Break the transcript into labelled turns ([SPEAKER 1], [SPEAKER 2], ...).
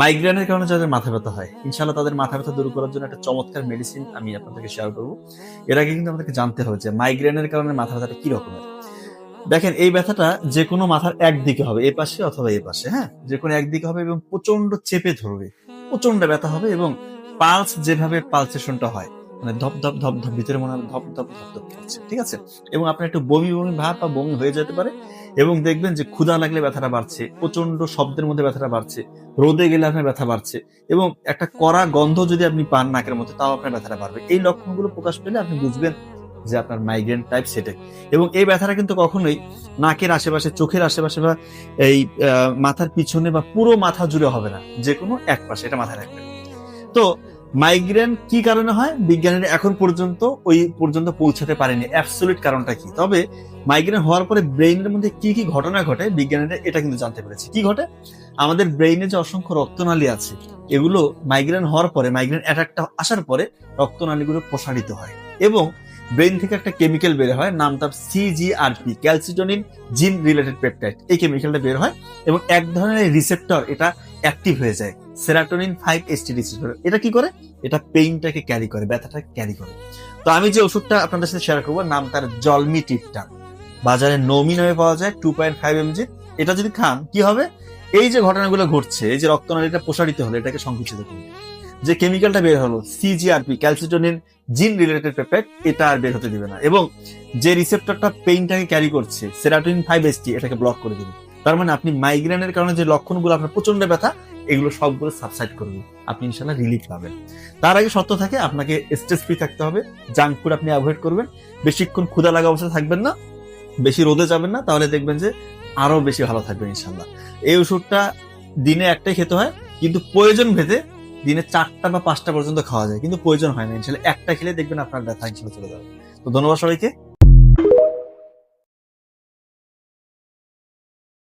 [SPEAKER 1] মাইগ্রেনের কারণে যাদের মাথা ব্যথা হয়, ইনশাআল্লাহ তাদের মাথা ব্যথা দূর করার জন্য একটা চমৎকার মেডিসিন আমি আপনাদেরকে শেয়ার করব। এর আগে কিন্তু আমাদেরকে জানতে হবে যে মাইগ্রেনের কারণে মাথা ব্যথাটা কি রকমের। দেখেন, এই ব্যথাটা যে কোনো মাথার একদিকে হবে, এ পাশে অথবা এ পাশে, হ্যাঁ, যে কোনো একদিকে হবে এবং প্রচন্ড চেপে ধরবে, প্রচন্ড ব্যথা হবে এবং পালস যেভাবে পালসেশনটা হয়, মানে ধপ ধপ ধপ ধপ, ভিতরে মনে হবে ধপ ধপ ধপ ধপ করছে, ঠিক আছে। এবং আপনার একটু বমি বমি ভাব বা বমি হয়ে যেতে পারে এবং দেখবেন যে ক্ষুধা লাগলে ব্যথাটা বাড়ছে, প্রচন্ড শব্দের মধ্যে ব্যথাটা বাড়ছে, রোদে গেলে আপনার ব্যথা বাড়ছে এবং একটা কড়া গন্ধ যদি আপনি পান নাকের মধ্যে, তাও আপনার ব্যথাটা বাড়বে। এই লক্ষণগুলো প্রকাশ পেলে আপনি বুঝবেন যে আপনার মাইগ্রেন টাইপ সেটে। এবং এই ব্যথাটা কিন্তু কখনোই নাকের আশেপাশে, চোখের আশেপাশে বা এই মাথার পিছনে বা পুরো মাথা জুড়ে হবে না, যে কোনো এক পাশে, এটা মাথায় রাখবেন। তো মাইগ্রেন কি কারণে হয়, বিজ্ঞানীরা এখন পর্যন্ত ওই পর্যন্ত পৌঁছাতে পারেনি অ্যাবসলিউট কারণটা কি। তবে মাইগ্রেন হওয়ার পরে ব্রেইনের মধ্যে কি কি ঘটনা ঘটে, বিজ্ঞানীরা এটা কিন্তু জানতে পেরেছে। কি ঘটে, আমাদের ব্রেইনে যে অসংখ্য রক্তনালী আছে, এগুলো মাইগ্রেন হওয়ার পরে, মাইগ্রেন অ্যাটাকটা আসার পরে রক্তনালীগুলো প্রসারিত হয় এবং ব্রেইন থেকে একটা কেমিক্যাল বের হয়, নামটা সিজিআরপি, ক্যালসিটোনিন জিন রিলেটেড পেপটাইড। এই কেমিক্যালটা বের হয় এবং এক ধরনের রিসেপ্টর এটা অ্যাক্টিভ হয়ে যায়, সেরাটোনিন 5-HT রিসেপ্টর। এটা কি করে, এটা পেইনটাকে ক্যারি করে, ব্যথাটাকে ক্যারি করে। তো আমি যে ওষুধটা আপনাদের সাথে শেয়ার করবো, নাম তার জলমিটিপটান, বাজারে নমি নামে পাওয়া যায়, 2.5 mg। এটা যদি খান কি হবে, এই যে ঘটনাগুলো ঘটছে, এই যে রক্তনালীটা প্রসারিত হলো, এটাকে সংকুচিত করবে। যে কেমিক্যালটা বের হলো সিজিআরপি, ক্যালসিটোনিন জিন রিলেটেড পেপটাইড, এটা আর বের হতে দিবে না। এবং যে রিসেপ্টরটা পেইনটাকে ক্যারি করছে, সেরাটোনিন 5-HT, এটাকে ব্লক করে দিবে। তার মানে আপনি মাইগ্রেনের কারণে যে লক্ষণগুলো, আপনার প্রচন্ড ব্যথা, এগুলো সবগুলো সাবসাইড করবে, আপনি ইনশাআল্লাহ রিলিফ পাবেন। তার আগে শর্ত থাকে, আপনাকে স্ট্রেস ফ্রি থাকতে হবে, জাঙ্ক ফুড আপনি অ্যাভয়েড করবেন, বেশিক্ষণ ক্ষুধা লাগা অবস্থায় থাকবেন না, বেশি রোদে যাবেন না, তাহলে দেখবেন যে আরো বেশি ভালো থাকবেন ইনশাআল্লাহ। এই ওষুধটা দিনে একটাই খেতে হয়, কিন্তু প্রয়োজন ভেদে দিনে 4টা বা 5টা পর্যন্ত খাওয়া যায়, কিন্তু প্রয়োজন হয় না। ইনশাআল্লাহ একটা খেলে দেখবেন আপনার ব্যথা ইনশাআল্লাহ চলে যাবে। তো ধন্যবাদ সবাইকে।